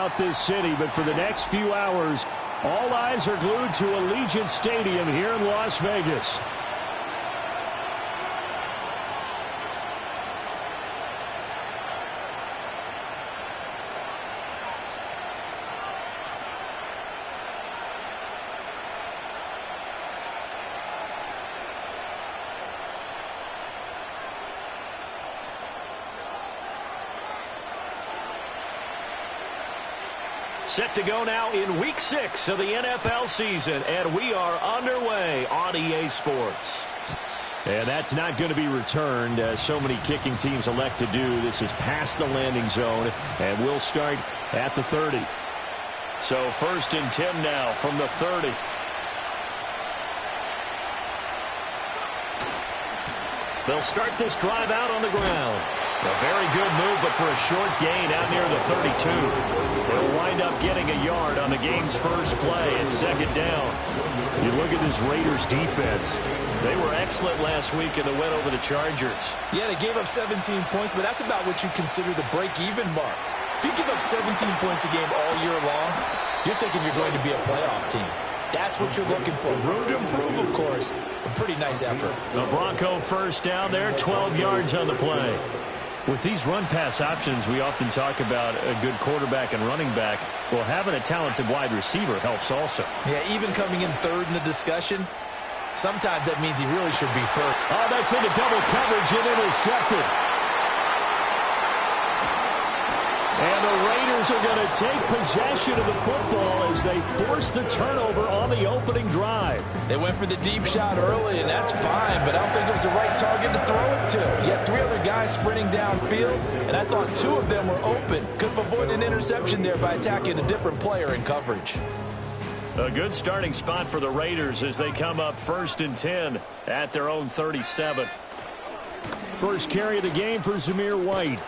throughout this city, but for the next few hours, all eyes are glued to Allegiant Stadium here in Las Vegas. Set to go now in Week 6 of the NFL season, and we are underway on EA Sports. And that's not going to be returned, as so many kicking teams elect to do. This is past the landing zone, and we'll start at the 30. So 1st and 10 now from the 30. They'll start this drive out on the ground. A very good move, but for a short gain out near the 32. They'll wind up getting a yard on the game's first play at 2nd down. You look at this Raiders defense. They were excellent last week and they went over the Chargers. Yeah, they gave up 17 points, but that's about what you consider the break-even mark. If you give up 17 points a game all year long, you're thinking you're going to be a playoff team. That's what you're looking for. Room to improve, of course. A pretty nice effort. The Bronco first down there, 12 yards on the play. With these run-pass options, we often talk about a good quarterback and running back. Well, having a talented wide receiver helps also. Yeah, even coming in 3rd in the discussion, sometimes that means he really should be 3rd. Oh, that's into double coverage and intercepted. And the Raiders are going to take possession of the football as they force the turnover on the opening drive. They went for the deep shot early, and that's fine, but I don't think it was the right target to throw it to. You had 3 other guys sprinting downfield, and I thought 2 of them were open. Could have avoided an interception there by attacking a different player in coverage. A good starting spot for the Raiders as they come up 1st and 10 at their own 37. First carry of the game for Zamir White.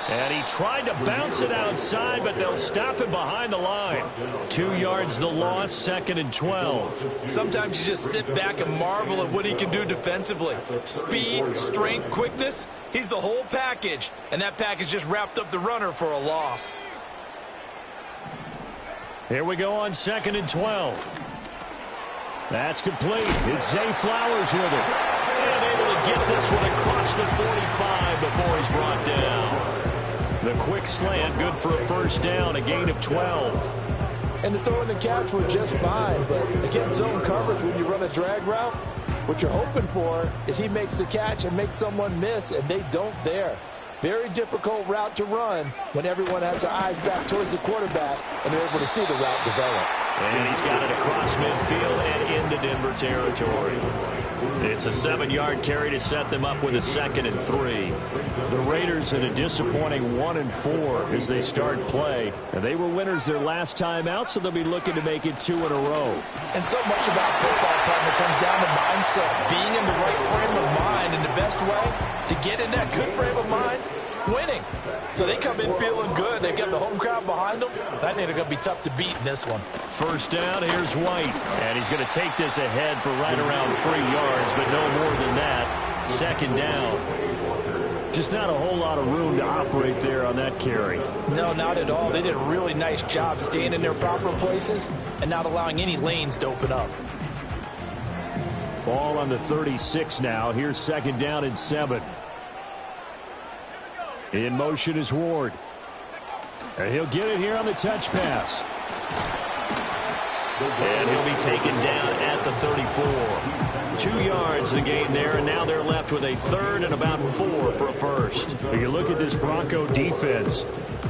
And he tried to bounce it outside, but they'll stop him behind the line. 2 yards the loss, 2nd and 12. Sometimes you just sit back and marvel at what he can do defensively. Speed, strength, quickness, he's the whole package. And that package just wrapped up the runner for a loss. Here we go on 2nd and 12. That's complete. It's Zay Flowers with it. And able to get this one across the 45 before he's brought down. The quick slant, good for a first down, a gain of 12. And the throw and the catch were just fine, but against zone coverage when you run a drag route, what you're hoping for is he makes the catch and makes someone miss, and they don't there. Very difficult route to run when everyone has their eyes back towards the quarterback and they're able to see the route develop. And he's got it across midfield and into Denver territory. It's a 7-yard carry to set them up with a 2nd and 3. The Raiders in a disappointing 1-4 as they start play. And they were winners their last time out, so they'll be looking to make it 2 in a row. And so much about football, partner, comes down to mindset. Being in the right frame of mind, and the best way to get in that good frame of mind, winning. So they come in feeling good. They've got the home crowd behind them. I think they're going to be tough to beat in this one. First down, here's White. And he's going to take this ahead for right around 3 yards, but no more than that. 2nd down. Just not a whole lot of room to operate there on that carry. No, not at all. They did a really nice job staying in their proper places and not allowing any lanes to open up. Ball on the 36 now. Here's 2nd down and 7. In motion is Ward. And he'll get it here on the touch pass. And he'll be taken down at the 34. 2 yards the gain there, and now they're left with a 3rd and about 4 for a first. If you look at this Bronco defense,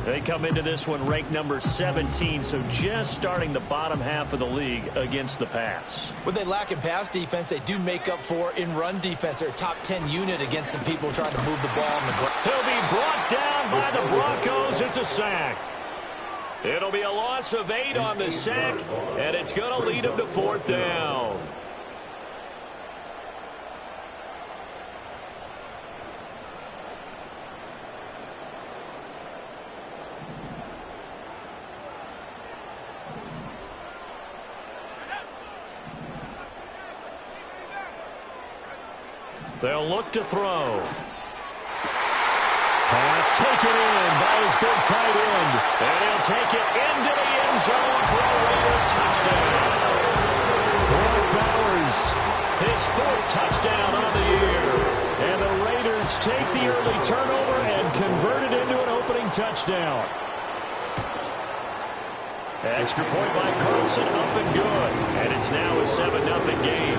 they come into this one ranked number 17, so just starting the bottom half of the league against the pass. What they lack in pass defense, they do make up for in run defense. They're a top 10 unit against some people trying to move the ball on the ground. He'll be brought down by the Broncos. It's a sack. It'll be a loss of 8 on the sack, and it's going to lead them to 4th down. They'll look to throw. Pass taken in by his big tight end. And he'll take it into the end zone for a Raider touchdown. Brock Bowers, his 4th touchdown on the year. And the Raiders take the early turnover and convert it into an opening touchdown. Extra point by Carlson, up and good. And it's now a 7-0 game.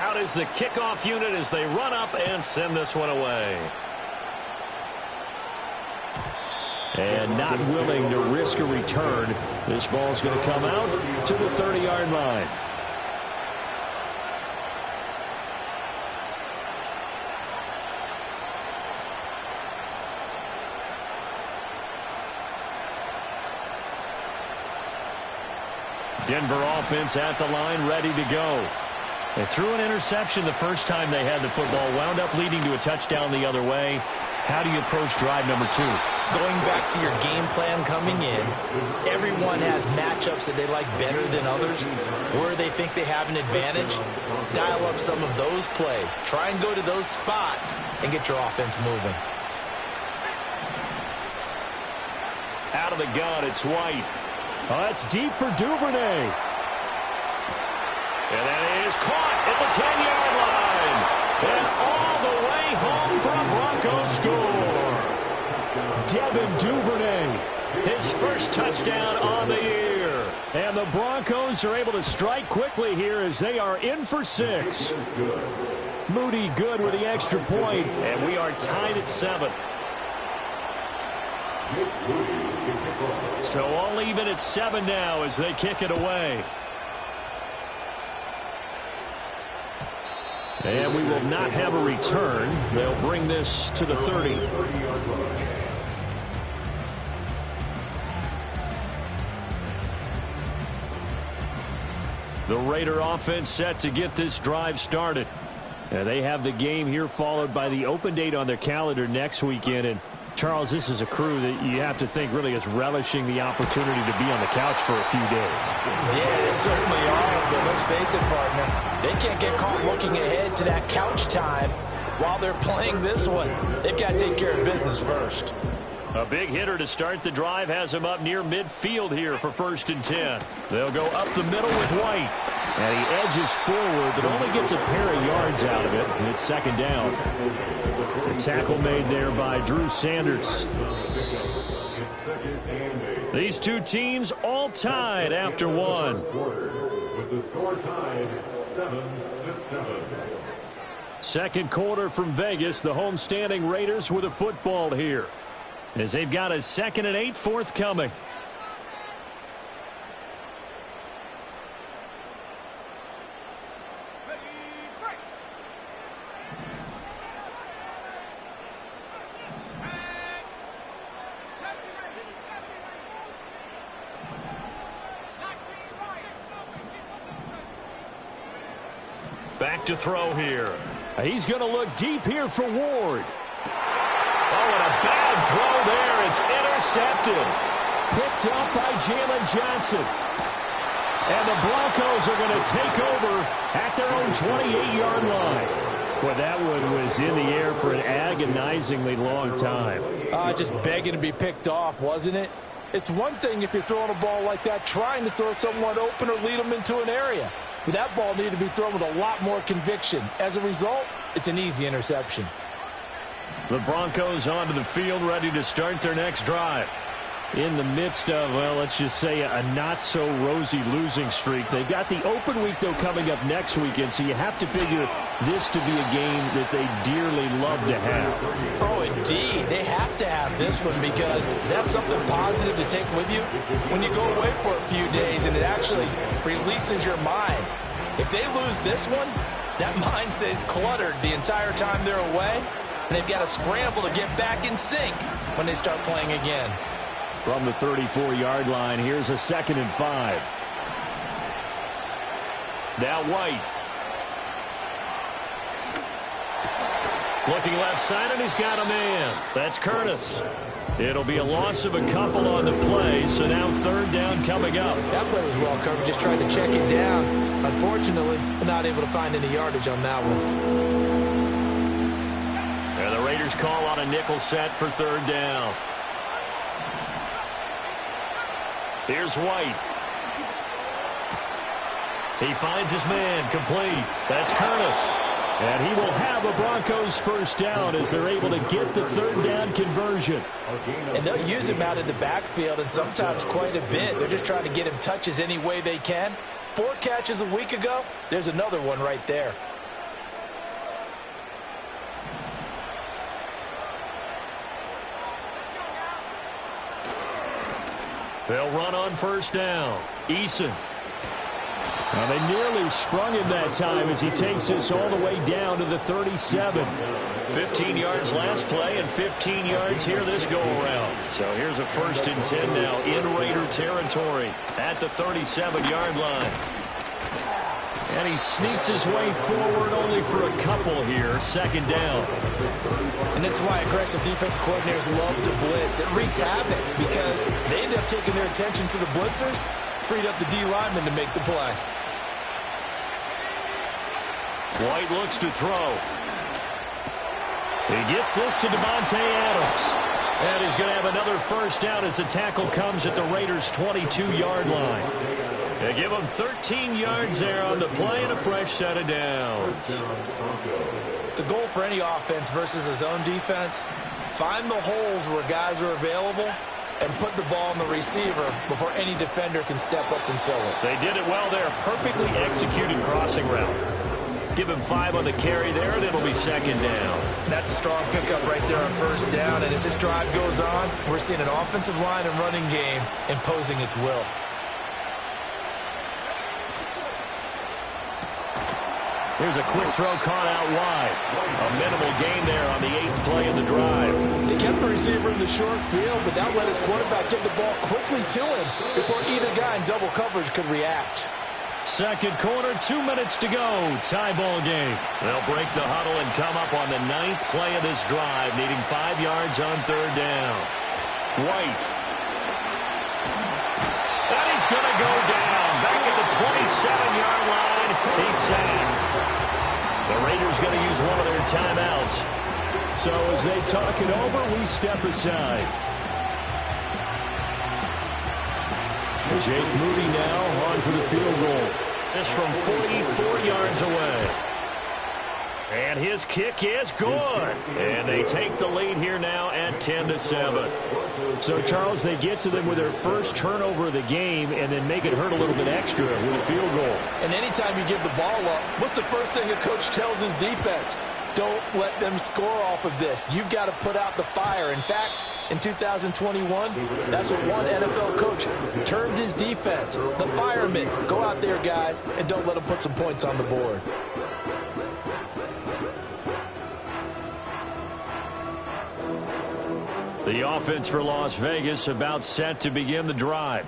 Out is the kickoff unit as they run up and send this one away. And not willing to risk a return. This ball's going to come out to the 30-yard line. Denver offense at the line, ready to go. They threw an interception the first time they had the football, wound up leading to a touchdown the other way. How do you approach drive number 2? Going back to your game plan coming in, everyone has matchups that they like better than others, where they think they have an advantage. Dial up some of those plays. Try and go to those spots and get your offense moving. Out of the gun, it's White. Oh, that's deep for Duvernay. And that is caught at the 10-yard line. And all the way home for a Broncos score. Devin Duvernay, his first touchdown on the year. And the Broncos are able to strike quickly here as they are in for 6. Moody good with the extra point, and we are tied at 7. So all even at 7 now as they kick it away. And we will not have a return. They'll bring this to the 30. The Raider offense set to get this drive started. And they have the game here followed by the open date on their calendar next weekend. And Charles, this is a crew that you have to think really is relishing the opportunity to be on the couch for a few days. Yeah, they certainly are, but let's face it, partner. They can't get caught looking ahead to that couch time while they're playing this one. They've got to take care of business first. A big hitter to start the drive has him up near midfield here for 1st and 10. They'll go up the middle with White. And he edges forward, but only gets a pair of yards out of it. And it's 2nd down. The tackle made there by Drew Sanders. These two teams all tied after 1. With the score tied 7-7. Second quarter from Vegas. The homestanding Raiders with a football here, as they've got a 2nd and 8 forthcoming. Back to throw here. He's going to look deep here for Ward. Oh, and a bad throw there. It's intercepted. Picked up by Jalen Johnson. And the Broncos are going to take over at their own 28-yard line. Well, that one was in the air for an agonizingly long time. Just begging to be picked off, wasn't it? It's one thing if you're throwing a ball like that, trying to throw someone open or lead them into an area. But that ball needed to be thrown with a lot more conviction. As a result, it's an easy interception. The Broncos onto the field, ready to start their next drive. In the midst of, well, let's just say a not-so-rosy losing streak. They've got the open week, though, coming up next weekend, so you have to figure this to be a game that they dearly love to have. Oh, indeed. They have to have this one because that's something positive to take with you when you go away for a few days, and it actually releases your mind. If they lose this one, that mind stays cluttered the entire time they're away, and they've got to scramble to get back in sync when they start playing again. From the 34-yard line, here's a 2nd and 5. Now White. Looking left side, and he's got a man. That's Curtis. It'll be a loss of a couple on the play, so now third down coming up. That play was well covered. Just tried to check it down. Unfortunately, we're not able to find any yardage on that one. And the Raiders call on a nickel set for third down. Here's White. He finds his man, complete. That's Curtis. And he will have a Broncos first down as they're able to get the third down conversion. And they'll use him out in the backfield, and sometimes quite a bit. They're just trying to get him touches any way they can. 4 catches a week ago. There's another one right there. They'll run on first down. Eason. Now they nearly sprung him that time as he takes this all the way down to the 37. 15 yards last play and 15 yards here this go-around. So here's a 1st and 10 now in Raider territory at the 37-yard line. And he sneaks his way forward only for a couple here. 2nd down. And this is why aggressive defense coordinators love to blitz. It wreaks havoc because they end up taking their attention to the blitzers, freed up the D lineman to make the play. White looks to throw. He gets this to Devontae Adams. And he's going to have another first down as the tackle comes at the Raiders' 22-yard line. They give him 13 yards there on the play and a fresh set of downs. The goal for any offense versus a zone defense, find the holes where guys are available and put the ball on the receiver before any defender can step up and fill it. They did it well there. Perfectly executed crossing route. Give him 5 on the carry there, and it'll be 2nd down. That's a strong pickup right there on first down. And as this drive goes on, we're seeing an offensive line and running game imposing its will. Here's a quick throw caught out wide. A minimal gain there on the 8th play of the drive. They kept the receiver in the short field, but that let his quarterback get the ball quickly to him before either guy in double coverage could react. 2nd quarter, 2 minutes to go. Tie ball game. They'll break the huddle and come up on the 9th play of this drive, needing 5 yards on third down. White. And he's going to go down. Back at the 27-yard line. He's sacked. The Raiders going to use one of their timeouts. So as they talk it over, we step aside. Jake Moody now on for the field goal. This from 44 yards away. And his kick is good. And they take the lead here now at 10-7. So, Charles, they get to them with their first turnover of the game and then make it hurt a little bit extra with a field goal. And anytime you give the ball up, what's the first thing a coach tells his defense? Don't let them score off of this. You've got to put out the fire. In fact, in 2021, that's what one NFL coach termed his defense. The firemen. Go out there, guys, and don't let them put some points on the board. The offense for Las Vegas about set to begin the drive.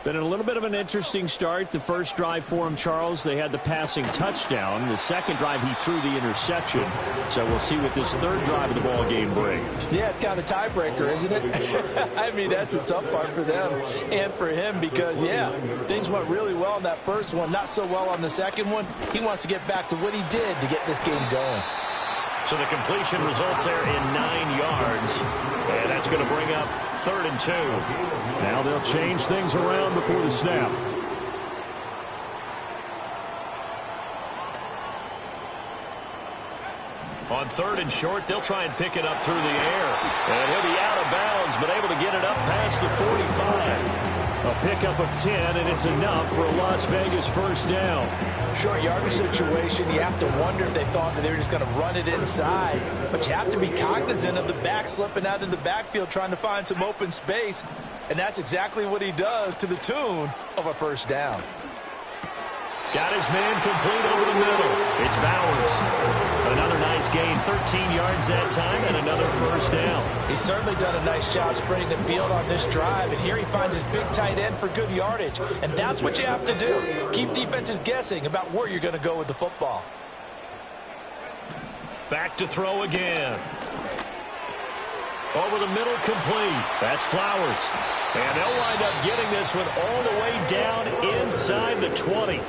Been a little bit of an interesting start. The first drive for him, Charles, they had the passing touchdown. The second drive, he threw the interception. So we'll see what this third drive of the ball game brings. Yeah, it's kind of a tiebreaker, isn't it? I mean, that's the tough part for them and for him because, yeah, things went really well in that first one, not so well on the second one. He wants to get back to what he did to get this game going. So the completion results there in 9 yards. And that's going to bring up 3rd and 2. Now they'll change things around before the snap. On 3rd and short, they'll try and pick it up through the air. And he'll be out of bounds, but able to get it up past the 45. A pickup of 10, and it's enough for a Las Vegas first down. Short yardage situation, you have to wonder if they thought that they were just going to run it inside. But you have to be cognizant of the back slipping out of the backfield trying to find some open space. And that's exactly what he does to the tune of a first down. Got his man complete over the middle. It's Bowers. Another nice gain, 13 yards that time, and another first down. He's certainly done a nice job spreading the field on this drive, and here he finds his big tight end for good yardage. And that's what you have to do. Keep defenses guessing about where you're going to go with the football. Back to throw again. Over the middle, complete. That's Flowers. And they'll wind up getting this one all the way down inside the 20.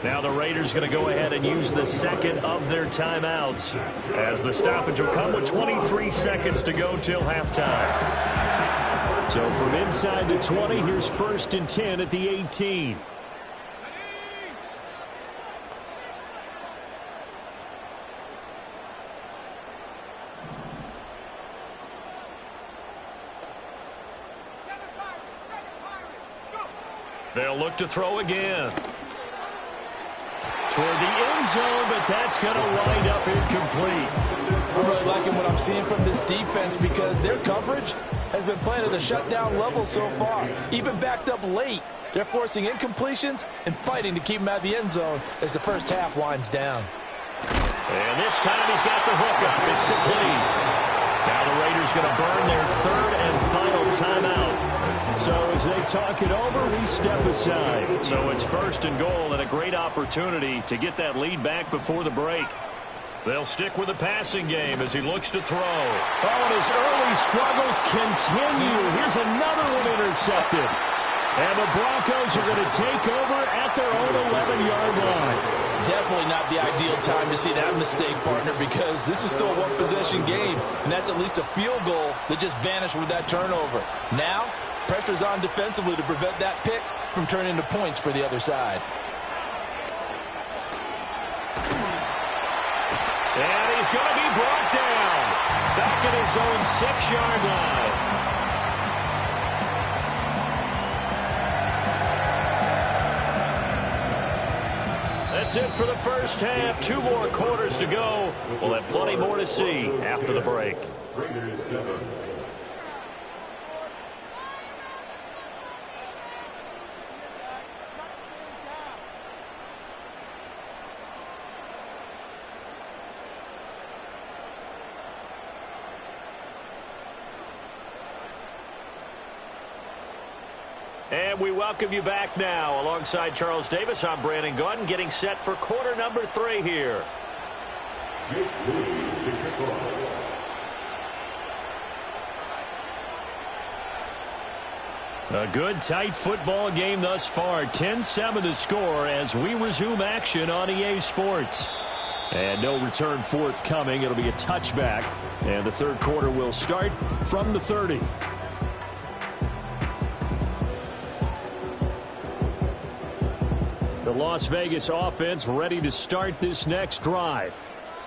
Now the Raiders going to go ahead and use the second of their timeouts, as the stoppage will come with 23 seconds to go till halftime. So from inside the 20, here's 1st and 10 at the 18. They'll look to throw again. Toward the end zone, but that's going to wind up incomplete. I'm really liking what I'm seeing from this defense because their coverage has been playing at a shutdown level so far. Even backed up late, they're forcing incompletions and fighting to keep them out of the end zone as the first half winds down. And this time he's got the hook up. It's complete. Now the Raiders going to burn their 3rd and final timeout. So as they talk it over, we step aside. So it's 1st and goal and a great opportunity to get that lead back before the break. They'll stick with the passing game as he looks to throw. Oh, and his early struggles continue. Here's another one intercepted. And the Broncos are going to take over at their own 11-yard line. Definitely not the ideal time to see that mistake, partner, because this is still a one-possession game, and that's at least a field goal that just vanished with that turnover. Now, pressure's on defensively to prevent that pick from turning into points for the other side. And he's going to be brought down back at his own 6-yard line. That's it for the first half. 2 more quarters to go. We'll have plenty more to see after the break. Raiders 7. And we welcome you back now. Alongside Charles Davis, I'm Brandon Gaudin, getting set for quarter number 3 here. Jake Louis to kick off. A good, tight football game thus far. 10-7 the score as we resume action on EA Sports. And no return forthcoming. It'll be a touchback. And the third quarter will start from the 30. The Las Vegas offense ready to start this next drive.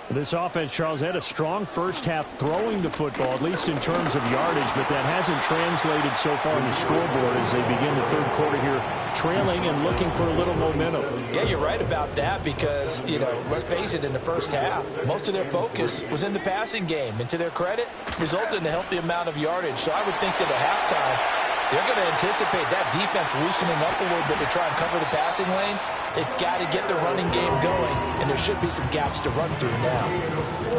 This offense, Charles, had a strong first half throwing the football, at least in terms of yardage, but that hasn't translated so far on the scoreboard as they begin the third quarter here, trailing and looking for a little momentum. Yeah, you're right about that because, let's face it, in the first half, most of their focus was in the passing game. And to their credit, resulted in a healthy amount of yardage. So I would think that at halftime, they're going to anticipate that defense loosening up a little bit to try and cover the passing lanes. They've got to get the running game going, and there should be some gaps to run through now.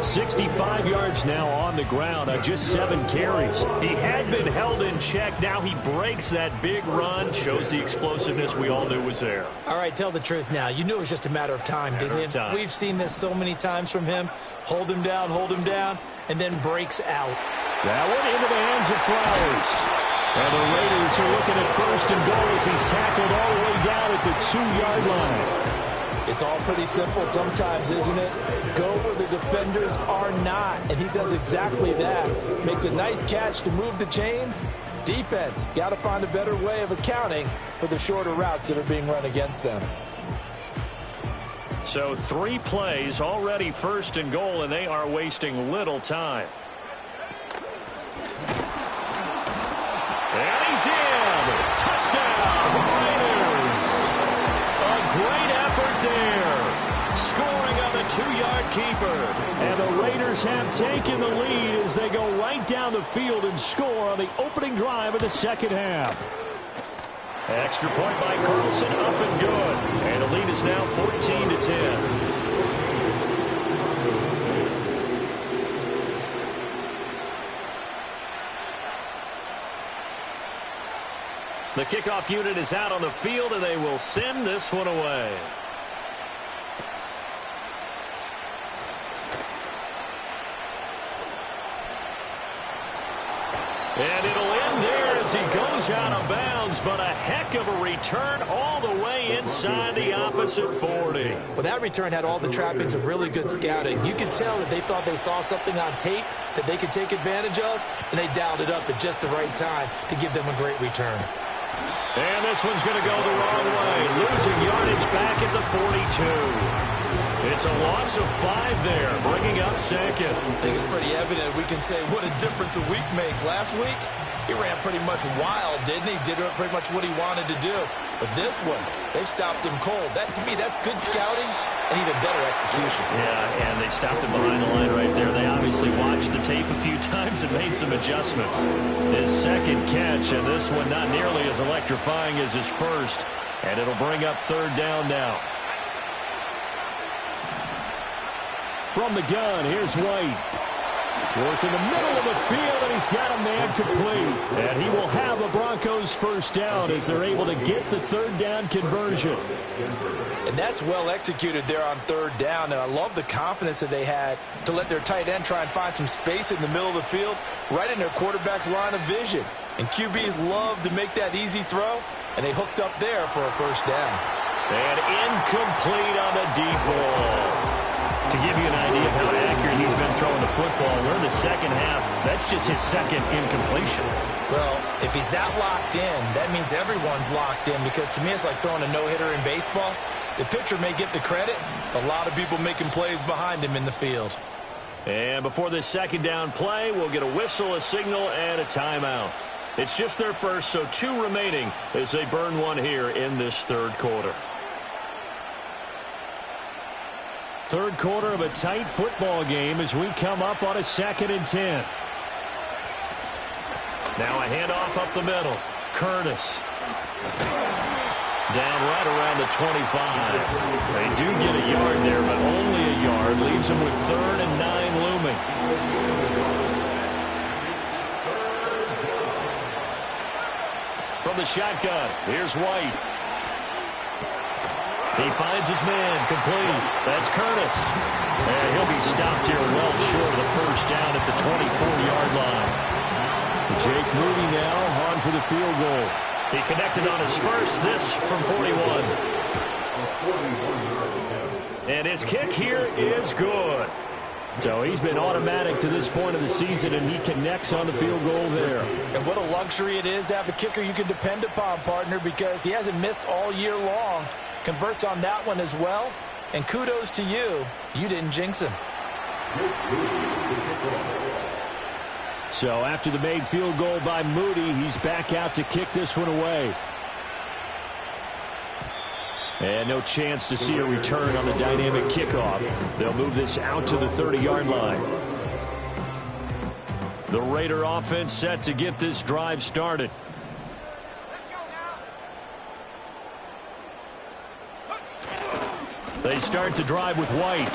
65 yards now on the ground on just 7 carries. He had been held in check. Now he breaks that big run, shows the explosiveness we all knew was there. All right, tell the truth now. You knew it was just a matter of time, didn't you? We've seen this so many times from him. Hold him down, and then breaks out. That one into the hands of Flowers. And the Raiders are looking at 1st and goal as he's tackled all the way down at the 2-yard line. It's all pretty simple sometimes, isn't it? Go where the defenders are not, and he does exactly that. Makes a nice catch to move the chains. Defense, got to find a better way of accounting for the shorter routes that are being run against them. So 3 plays, already 1st and goal, and they are wasting little time. And he's in. Touchdown, Raiders. A great effort there. Scoring on the 2-yard keeper. And the Raiders have taken the lead as they go right down the field and score on the opening drive of the second half. Extra point by Carlson, up and good. And the lead is now 14-10. The kickoff unit is out on the field, and they will send this one away. And it'll end there as he goes out of bounds, but a heck of a return all the way inside the opposite 40. Well, that return had all the trappings of really good scouting. You could tell that they thought they saw something on tape that they could take advantage of, and they dialed it up at just the right time to give them a great return. And this one's going to go the wrong way, losing yardage back at the 42. It's a loss of 5 there, bringing up second. I think it's pretty evident we can say what a difference a week makes. Last week, he ran pretty much wild, didn't he? Did pretty much what he wanted to do. But this one, they stopped him cold. That, to me, that's good scouting and even better execution. Yeah, and they stopped him behind the line right there. They obviously watched the tape a few times and made some adjustments. His second catch, and this one not nearly as electrifying as his first. And it'll bring up 3rd down now. From the gun, here's White. Work in the middle of the field, and he's got a man complete. And he will have the Broncos 1st down as they're able to get the 3rd down conversion. And that's well executed there on 3rd down. And I love the confidence that they had to let their tight end try and find some space in the middle of the field, right in their quarterback's line of vision. And QBs love to make that easy throw, and they hooked up there for a 1st down. And incomplete on the deep ball. To give you an idea of how accurate he's been throwing the football, we're in the second half. That's just his second incompletion. Well, if he's that locked in, that means everyone's locked in, because to me it's like throwing a no-hitter in baseball. The pitcher may get the credit, a lot of people making plays behind him in the field. And before this 2nd down play, we'll get a whistle, a signal, and a timeout. It's just their first, so 2 remaining as they burn one here in this 3rd quarter. 3rd quarter of a tight football game as we come up on a 2nd and 10. Now a handoff up the middle. Curtis. Down right around the 25. They do get a yard there, but only a yard. Leaves them with 3rd and 9 looming. From the shotgun, here's White. He finds his man, complete. That's Curtis. And he'll be stopped here well short of the 1st down at the 24-yard line. Jake Moody now on for the field goal. He connected on his first, this from 41. And his kick here is good. So he's been automatic to this point of the season, and he connects on the field goal there. And what a luxury it is to have a kicker you can depend upon, partner, because he hasn't missed all year long. Converts on that one as well. And kudos to you. You didn't jinx him. So after the made field goal by Moody, he's back out to kick this one away. And no chance to see a return on the dynamic kickoff. They'll move this out to the 30-yard line. The Raider offense set to get this drive started. They start the drive with White.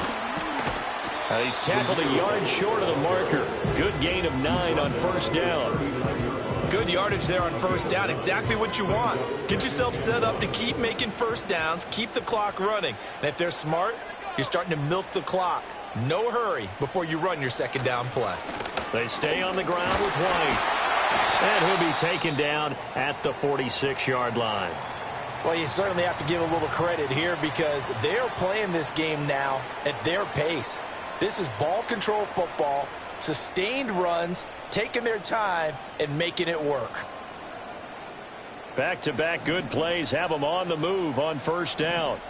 He's tackled a yard short of the marker. Good gain of 9 on 1st down. Good yardage there on 1st down. Exactly what you want. Get yourself set up to keep making 1st downs, keep the clock running. And if they're smart, you're starting to milk the clock. No hurry before you run your 2nd down play. They stay on the ground with White. And he'll be taken down at the 46-yard line. Well, you certainly have to give a little credit here because they're playing this game now at their pace. This is ball control football, sustained runs, taking their time, and making it work. Back-to-back good plays have them on the move on 1st down.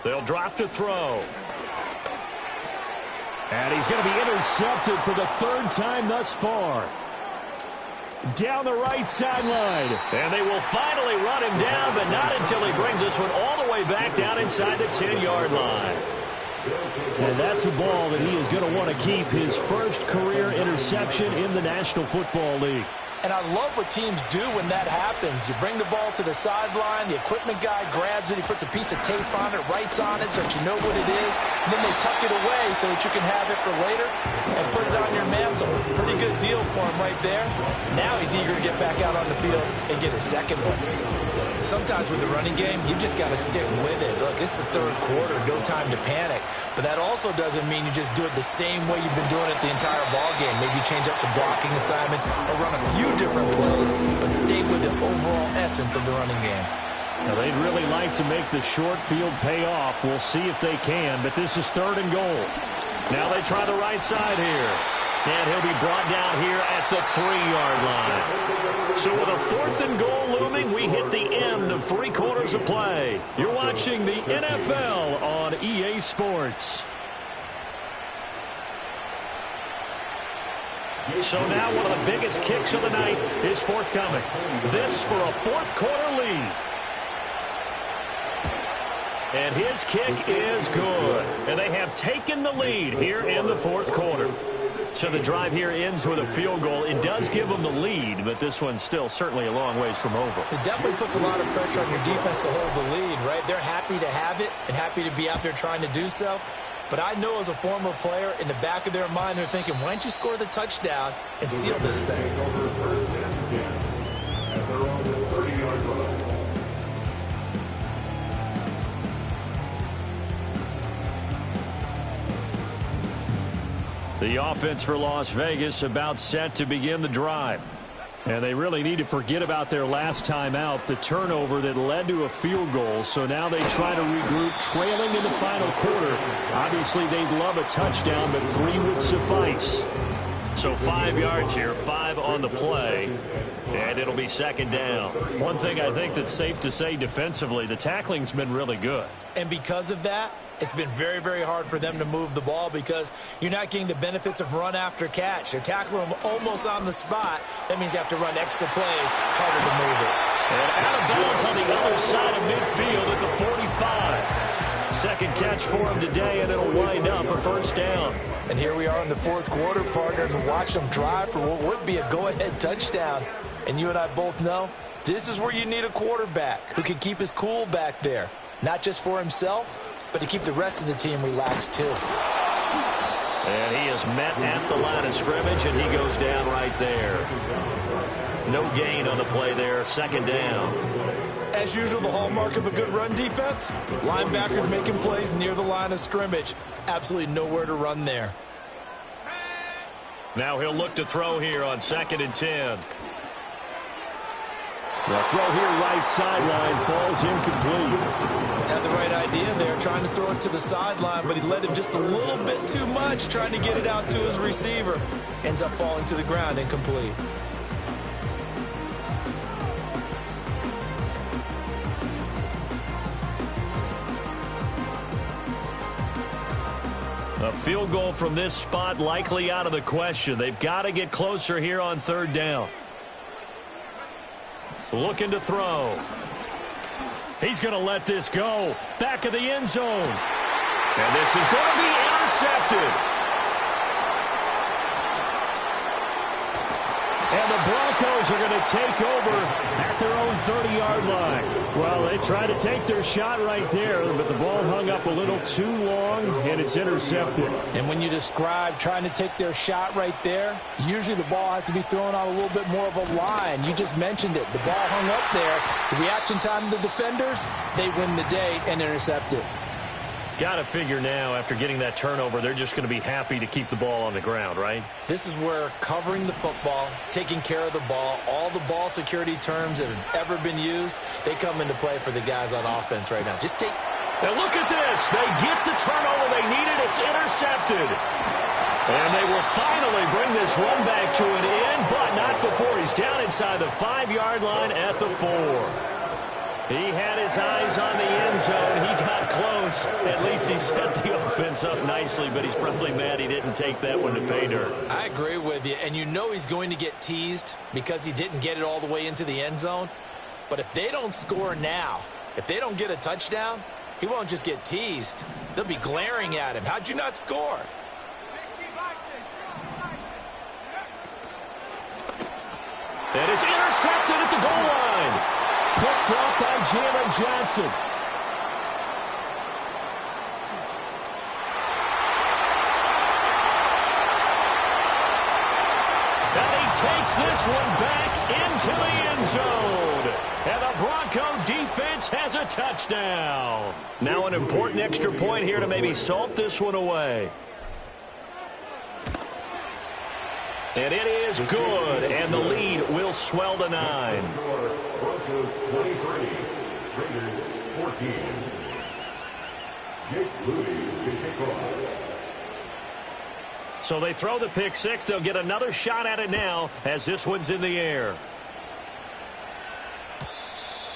They'll drop to throw. And he's going to be intercepted for the 3rd time thus far. Down the right sideline. And they will finally run him down, but not until he brings this one all the way back down inside the 10-yard line. And that's a ball that he is going to want to keep, his first career interception in the National Football League. And I love what teams do when that happens. You bring the ball to the sideline, the equipment guy grabs it, he puts a piece of tape on it, writes on it so that you know what it is, and then they tuck it away so that you can have it for later and put it on your mantle. Pretty good deal for him right there. Now he's eager to get back out on the field and get his 2nd one. Sometimes with the running game, you've just got to stick with it. Look, it's the third quarter, no time to panic. But that also doesn't mean you just do it the same way you've been doing it the entire ball game. Maybe you change up some blocking assignments or run a few different plays, but stay with the overall essence of the running game. Now, they'd really like to make the short field pay off. We'll see if they can, but this is 3rd and goal. Now they try the right side here. And he'll be brought down here at the 3-yard line. So with a 4th and goal looming, we hit the end of 3 quarters of play. You're watching the NFL on EA Sports. So now one of the biggest kicks of the night is forthcoming. This for a 4th quarter lead. And his kick is good. And they have taken the lead here in the 4th quarter. So the drive here ends with a field goal. It does give them the lead, but this one's still certainly a long ways from over. It definitely puts a lot of pressure on your defense to hold the lead, right? They're happy to have it and happy to be out there trying to do so. But I know as a former player, in the back of their mind, they're thinking, why don't you score the touchdown and seal this thing? The offense for Las Vegas about set to begin the drive. And they really need to forget about their last time out, the turnover that led to a field goal. So now they try to regroup, trailing in the final quarter. Obviously, they'd love a touchdown, but 3 would suffice. So 5 yards here, 5 on the play, and it'll be 2nd down. One thing I think that's safe to say defensively, the tackling's been really good. And because of that, it's been very, very hard for them to move the ball because you're not getting the benefits of run after catch. They're tackling them almost on the spot. That means you have to run extra plays, harder to move it. And out of bounds on the other side of midfield at the 45. 2nd catch for him today, and it'll wind up a 1st down. And here we are in the 4th quarter, partner, and watch them drive for what would be a go-ahead touchdown. And you and I both know this is where you need a quarterback who can keep his cool back there, not just for himself, but to keep the rest of the team relaxed too. And he is met at the line of scrimmage, and he goes down right there. No gain on the play there, 2nd down. As usual, the hallmark of a good run defense, linebackers making plays near the line of scrimmage. Absolutely nowhere to run there. Now he'll look to throw here on 2nd and 10. The throw here right sideline falls incomplete. Had the right idea there, trying to throw it to the sideline, but he led him just a little bit too much, trying to get it out to his receiver. Ends up falling to the ground, incomplete. A field goal from this spot likely out of the question. They've got to get closer here on 3rd down. Looking to throw. He's going to let this go. Back of the end zone. And this is going to be intercepted. And the Broncos are going to take over at their own 30-yard line. Well, they tried to take their shot right there, but the ball hung up a little too long, and it's intercepted. And when you describe trying to take their shot right there, usually the ball has to be thrown on a little bit more of a line. You just mentioned it. The ball hung up there. The reaction time of the defenders, they win the day and intercept it. Got to figure now, after getting that turnover, they're just going to be happy to keep the ball on the ground, right? This is where covering the football, taking care of the ball, all the ball security terms that have ever been used, they come into play for the guys on offense right now. Just take... Now look at this. They get the turnover they needed. It's intercepted. And they will finally bring this run back to an end, but not before he's down inside the 5-yard line at the 4. He had his eyes on the end zone. He got close. At least he set the offense up nicely, but he's probably mad he didn't take that one to pay dirt. I agree with you, and you know he's going to get teased because he didn't get it all the way into the end zone. But if they don't score now, if they don't get a touchdown, he won't just get teased. They'll be glaring at him. How'd you not score? And it's intercepted at the goal line. Picked off by Jalen Johnson. And he takes this one back into the end zone. And the Bronco defense has a touchdown. Now an important extra point here to maybe salt this one away. And it is good, and the lead will swell to 9. Broncos 23, Raiders 14. Jake Lutie to kick off. So they throw the pick six. They'll get another shot at it now as this one's in the air.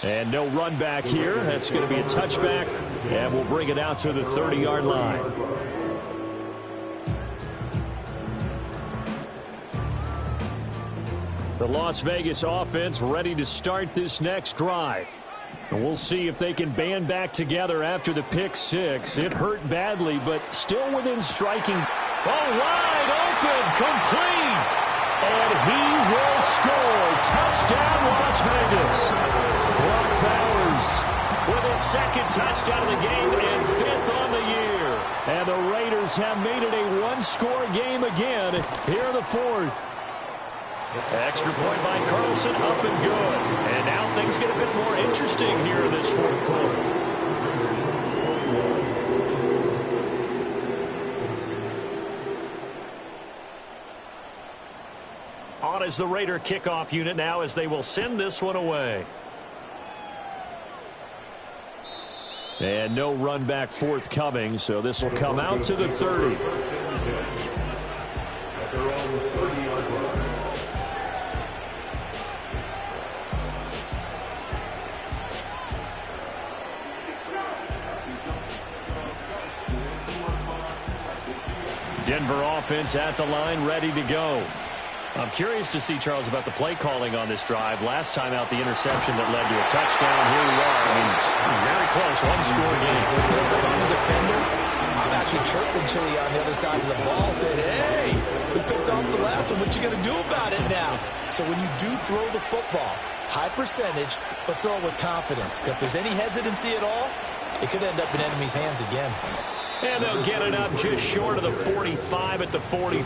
And no run back here. That's going to be a touchback, and we'll bring it out to the 30-yard line. The Las Vegas offense ready to start this next drive. And we'll see if they can band back together after the pick six. It hurt badly, but still within striking. Oh, wide open, complete. And he will score. Touchdown, Las Vegas. Brock Bowers with his second touchdown of the game and 5th on the year. And the Raiders have made it a one-score game again here in the 4th. Extra point by Carlson, up and good. And now things get a bit more interesting here in this 4th quarter. On is the Raider kickoff unit now as they will send this one away. And no run back forthcoming, so this will come out to the 30. Denver offense at the line, ready to go. I'm curious to see, Charles, about the play calling on this drive. Last time out, the interception that led to a touchdown. Here we are. I mean, very close, one-score game. If I'm a defender, I'm actually chirping Chili on the other side of the ball, saying, hey, we picked off the last one. What you going to do about it now? So when you do throw the football, high percentage, but throw it with confidence. Because if there's any hesitancy at all, it could end up in enemy's hands again. And they'll get it up just short of the 45 at the 44.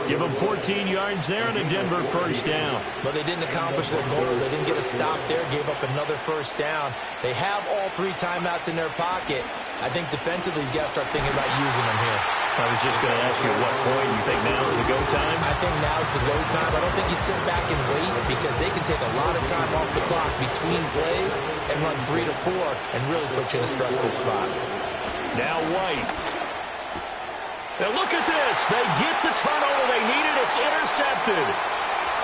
Give them 14 yards there and a Denver first down. But they didn't accomplish their goal. They didn't get a stop there, gave up another first down. They have all 3 timeouts in their pocket. I think defensively, you got to start thinking about using them here. I was just going to ask you at what point you think now's the go time? I think now's the go time. I don't think you sit back and wait because they can take a lot of time off the clock between plays and run 3 to 4 and really put you in a stressful spot. Now White. Now look at this. They get the turnover they needed. It's intercepted.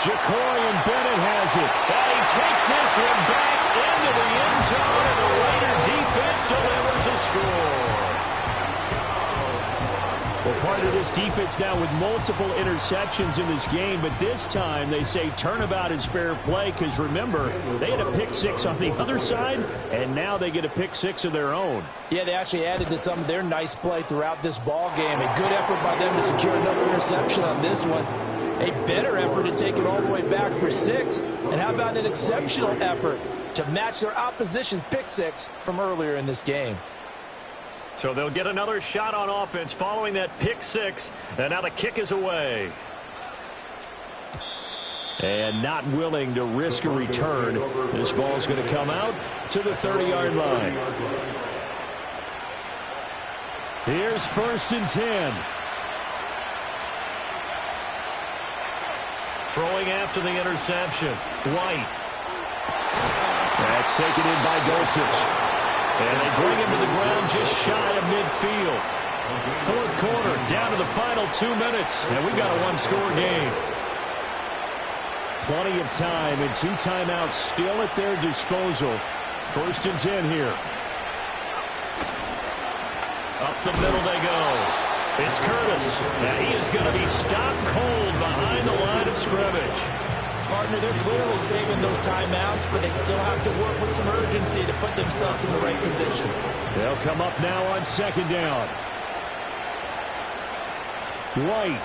Jacorian Bennett has it. And he takes this one back into the end zone, and the Raider defense delivers a score. Well, part of this defense now with multiple interceptions in this game, but this time they say turnabout is fair play because, remember, they had a pick six on the other side, and now they get a pick six of their own. Yeah, they actually added to some of their nice play throughout this ball game. A good effort by them to secure another interception on this one. A better effort to take it all the way back for 6. And how about an exceptional effort to match their opposition's pick six from earlier in this game? So they'll get another shot on offense following that pick six. And now the kick is away. And not willing to risk a return. This ball's going to come out to the 30-yard line. Here's 1st and 10. Throwing after the interception. White. That's taken in by Dulcich. And they bring him to the ground just shy of midfield. 4th quarter, down to the final 2 minutes. And we've got a one-score game. Plenty of time and 2 timeouts still at their disposal. 1st and 10 here. Up the middle they go. It's Curtis. And he is going to be stopped cold behind the line of scrimmage. Partner, they're clearly saving those timeouts, but they still have to work with some urgency to put themselves in the right position. They'll come up now on 2nd down. White.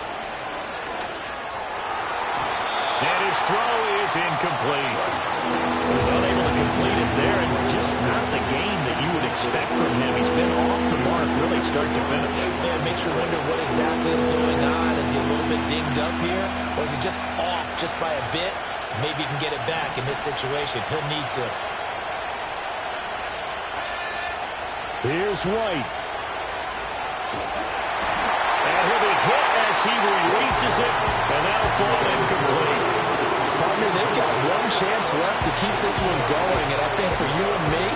And his throw is incomplete. He was unable to complete it there, and just not the game that you would expect from him. He's been off the mark really start to finish. Yeah, it makes you wonder what exactly is going on. Is he a little bit dinged up here, or is he just off just by a bit? Maybe he can get it back in this situation. He'll need to. Here's White. And he'll be hit as he releases it, and that'll fall incomplete. They've got one chance left to keep this one going, and I think for you and me,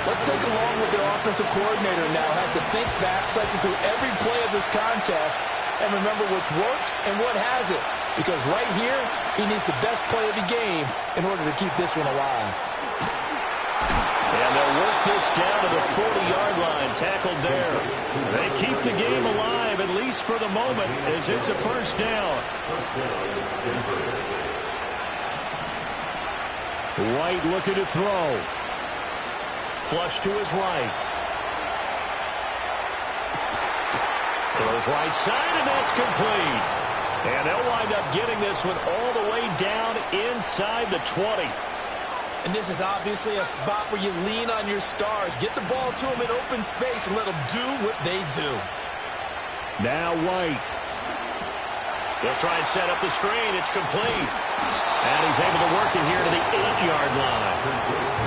let's think along with their offensive coordinator now. Has to think back, cycle through every play of this contest, and remember what's worked and what hasn't. Because right here, he needs the best play of the game in order to keep this one alive. And they'll work this down to the 40-yard line, tackled there. They keep the game alive, at least for the moment, as it's a first down. White looking to throw. Flush to his right. Throws right side, and that's complete. And they'll wind up getting this one all the way down inside the 20. And this is obviously a spot where you lean on your stars. Get the ball to them in open space and let them do what they do. Now White. They'll try and set up the screen. It's complete. And he's able to work it here to the 8-yard line.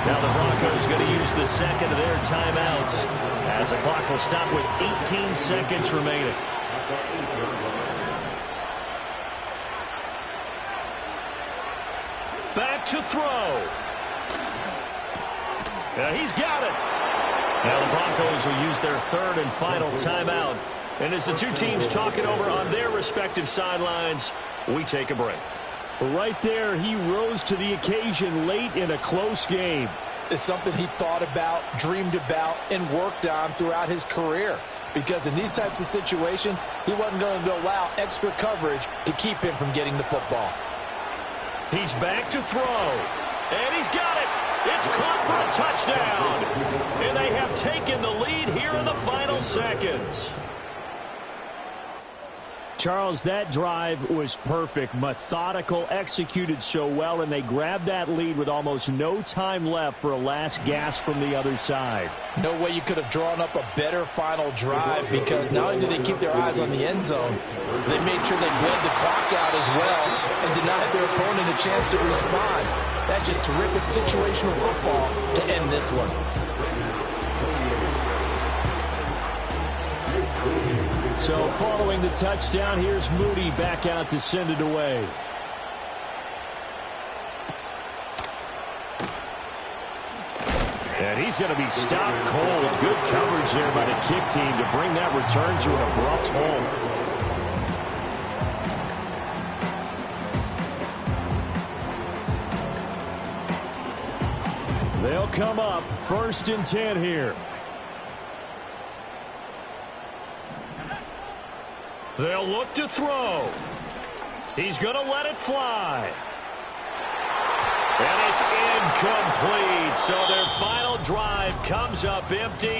Now the Broncos going to use the second of their timeouts as the clock will stop with 18 seconds remaining. Back to throw. He's got it. Now the Broncos will use their third and final timeout. And as the two teams talk it over on their respective sidelines, we take a break. Right there, he rose to the occasion late in a close game. It's something he thought about, dreamed about, and worked on throughout his career. Because in these types of situations, he wasn't going to allow extra coverage to keep him from getting the football. He's back to throw. And he's got it. It's caught for a touchdown. And they have taken the lead here in the final seconds. Charles, that drive was perfect, methodical, executed so well, and they grabbed that lead with almost no time left for a last gasp from the other side. No way you could have drawn up a better final drive, because not only did they keep their eyes on the end zone, they made sure they bled the clock out as well and denied their opponent a chance to respond. That's just terrific situational football to end this one. So following the touchdown, here's Moody back out to send it away. And he's going to be stopped cold. Good coverage there by the kick team to bring that return to an abrupt halt. They'll come up 1st and 10 here. They'll look to throw. He's going to let it fly. And it's incomplete. So their final drive comes up empty.